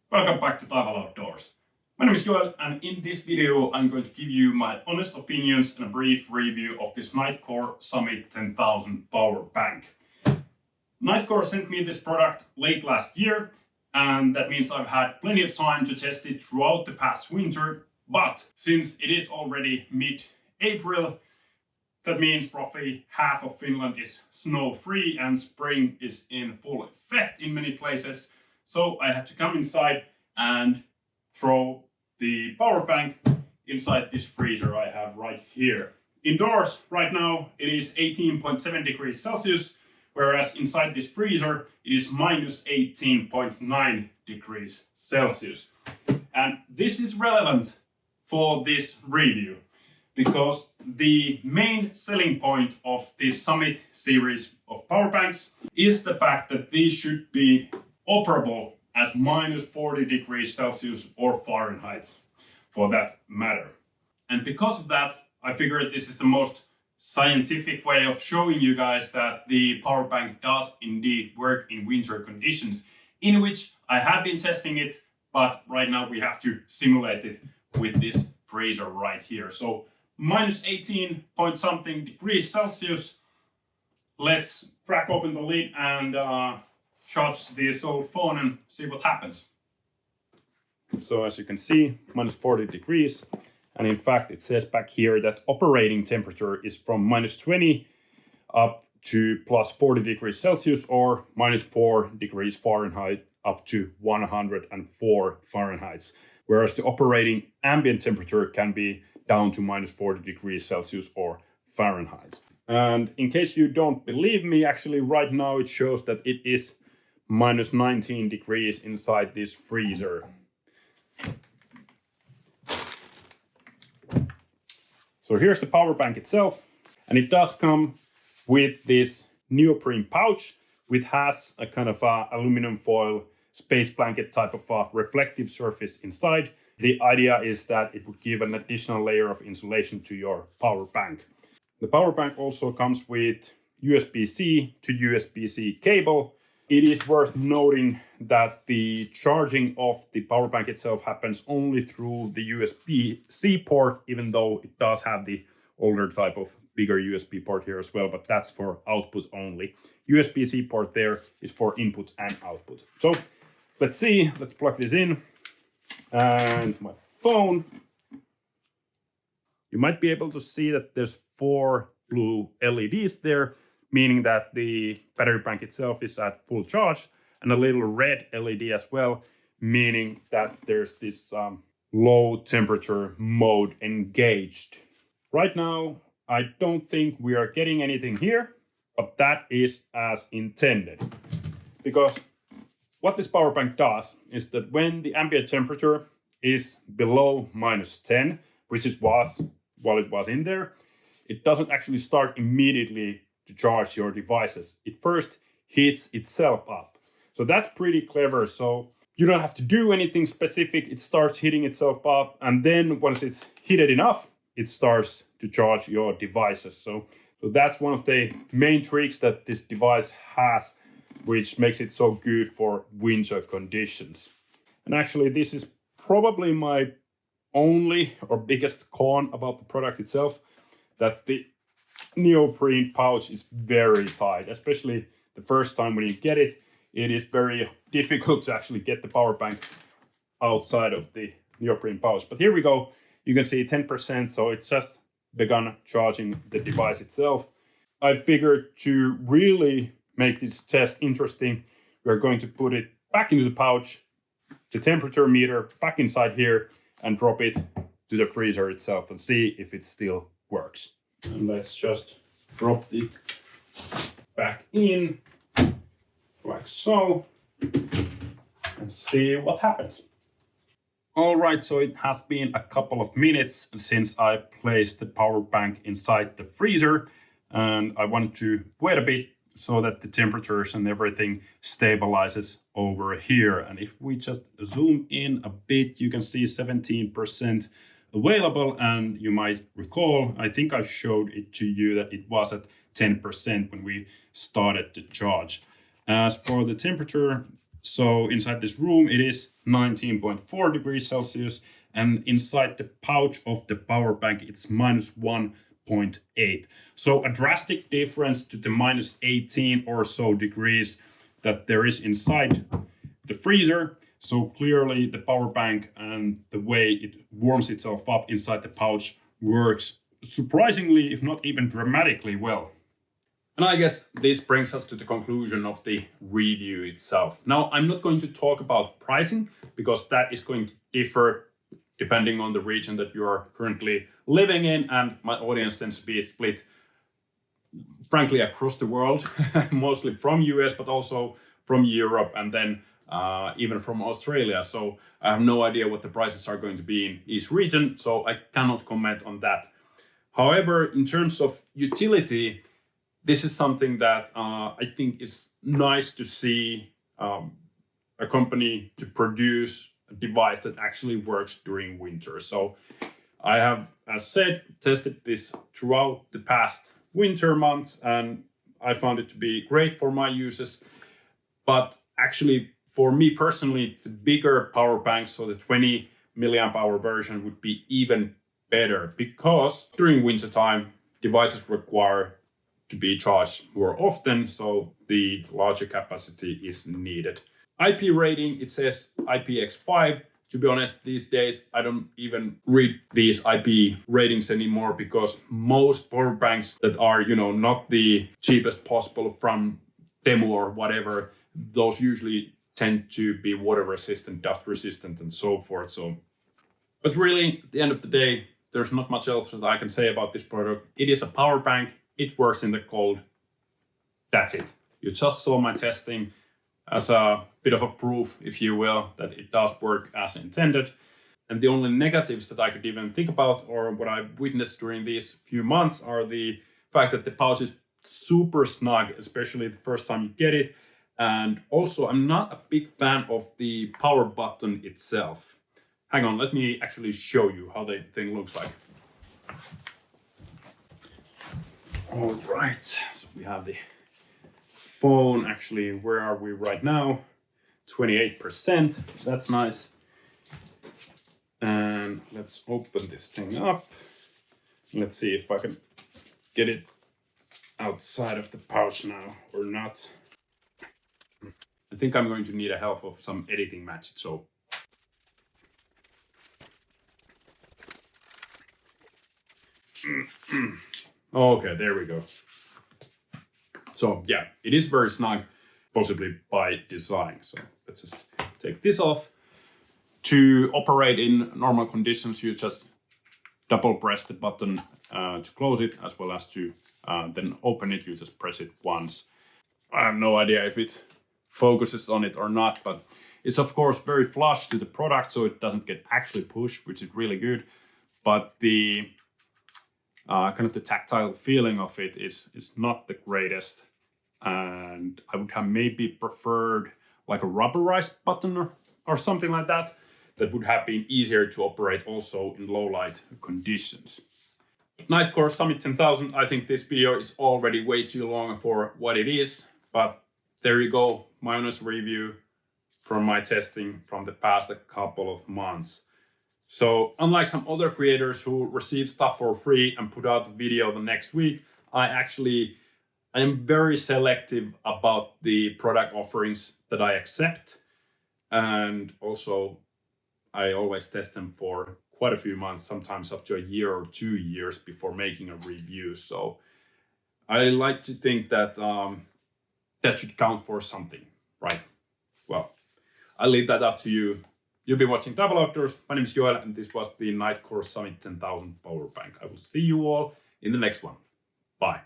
Welcome back to Taival Outdoors. My name is Joel, and in this video I'm going to give you my honest opinions and a brief review of this Nitecore SUMMIT 10,000 power bank. Nitecore sent me this product late last year, and that means I've had plenty of time to test it throughout the past winter, but since it is already mid-April, that means roughly half of Finland is snow-free and spring is in full effect in many places. So I had to come inside and throw the power bank inside this freezer I have right here. Indoors right now it is 18.7 degrees Celsius, whereas inside this freezer it is minus 18.9 degrees Celsius. And this is relevant for this review because the main selling point of this SUMMIT series of power banks is the fact that these should be operable at minus 40 degrees Celsius or Fahrenheit, for that matter. And because of that, I figured this is the most scientific way of showing you guys that the power bank does indeed work in winter conditions, in which I have been testing it, but right now we have to simulate it with this freezer right here. So minus 18 point something degrees Celsius. Let's crack open the lid and charge this old phone and see what happens. So as you can see, minus 40 degrees. And in fact, it says back here that operating temperature is from minus 20 up to plus 40 degrees Celsius or minus 4 degrees Fahrenheit up to 104 Fahrenheit. Whereas the operating ambient temperature can be down to minus 40 degrees Celsius or Fahrenheit. And in case you don't believe me, actually right now it shows that it is minus 19 degrees inside this freezer. So here's the power bank itself, and it does come with this neoprene pouch, which has a kind of aluminum foil space blanket type of reflective surface inside. The idea is that it would give an additional layer of insulation to your power bank. The power bank also comes with USB-C to USB-C cable. It is worth noting that the charging of the power bank itself happens only through the USB-C port, even though it does have the older type of bigger USB port here as well, but that's for output only. USB-C port there is for input and output. So let's see, let's plug this in. And my phone. You might be able to see that there's 4 blue LEDs there, meaning that the battery bank itself is at full charge, and a little red LED as well, meaning that there's this low temperature mode engaged. Right now, I don't think we are getting anything here, but that is as intended. Because what this power bank does is that when the ambient temperature is below minus 10, which it was while it was in there, it doesn't actually start immediately to charge your devices. It first heats itself up. So that's pretty clever. So you don't have to do anything specific. It starts heating itself up. And then once it's heated enough, it starts to charge your devices. So that's one of the main tricks that this device has, which makes it so good for winter conditions. And actually, this is probably my only or biggest con about the product itself, that the neoprene pouch is very tight, especially the first time when you get it. It is very difficult to actually get the power bank outside of the neoprene pouch. But here we go. You can see 10%, so it's just begun charging the device itself. I figured to really make this test interesting, we're going to put it back into the pouch, the temperature meter back inside here, and drop it to the freezer itself and see if it still works. And let's just drop it back in like so and see what happens. All right, so it has been a couple of minutes since I placed the power bank inside the freezer, and I wanted to wait a bit so that the temperatures and everything stabilizes over here. And if we just zoom in a bit, you can see 17% available. And you might recall, I think I showed it to you that it was at 10% when we started the charge. As for the temperature, So inside this room, it is 19.4 degrees Celsius. And inside the pouch of the power bank, it's minus 1.8. So a drastic difference to the minus 18 or so degrees that there is inside the freezer. So clearly the power bank and the way it warms itself up inside the pouch works surprisingly, if not even dramatically well. And I guess this brings us to the conclusion of the review itself. Now, I'm not going to talk about pricing because that is going to differ depending on the region that you are currently living in, and my audience tends to be split, frankly, across the world, mostly from US, but also from Europe, and then even from Australia. So I have no idea what the prices are going to be in each region, so I cannot comment on that. However, in terms of utility, this is something that I think is nice to see a company to produce a device that actually works during winter. So I have, as said, tested this throughout the past winter months, and I found it to be great for my uses. But actually, for me personally, the bigger power bank, so the 20 milliamp hour version, would be even better, because during winter time, devices require to be charged more often, so the larger capacity is needed. IP rating, it says IPX5. To be honest, these days, I don't even read these IP ratings anymore, because most power banks that are, not the cheapest possible from Temu or whatever, those usually tend to be water resistant, dust resistant, and so forth. But really, at the end of the day, there's not much else that I can say about this product. It is a power bank. It works in the cold. That's it. You just saw my testing as a bit of a proof, if you will, that it does work as intended. And the only negatives that I could even think about, or what I've witnessed during these few months, are the fact that the pouch is super snug, especially the first time you get it. And also, I'm not a big fan of the power button itself. Hang on, let me actually show you how the thing looks like. All right, so we have the phone. Actually, where are we right now? 28%, that's nice. And let's open this thing up. Let's see if I can get it outside of the pouch now or not. I think I'm going to need a help of some editing magic, so. Okay, there we go. So yeah, it is very snug, possibly by design. So let's just take this off. To operate in normal conditions, you just double press the button to close it, as well as to then open it. You just press it once. I have no idea if it focuses on it or not, but it's of course very flush to the product, so it doesn't get actually pushed, which is really good. But the kind of the tactile feeling of it is not the greatest, and I would have maybe preferred like a rubberized button or something like that. That would have been easier to operate also in low light conditions. Nitecore SUMMIT 10,000, I think this video is already way too long for what it is, but there you go, my honest review from my testing from the past couple of months. So unlike some other creators who receive stuff for free and put out the video the next week, I am very selective about the product offerings that I accept. And also, I always test them for quite a few months, sometimes up to a year or 2 years before making a review. So I like to think that that should count for something, right? Well, I'll leave that up to you. You'll be watching Taival Outdoors. My name is Joel, and this was the Nitecore SUMMIT 10,000 Power Bank. I will see you all in the next one. Bye.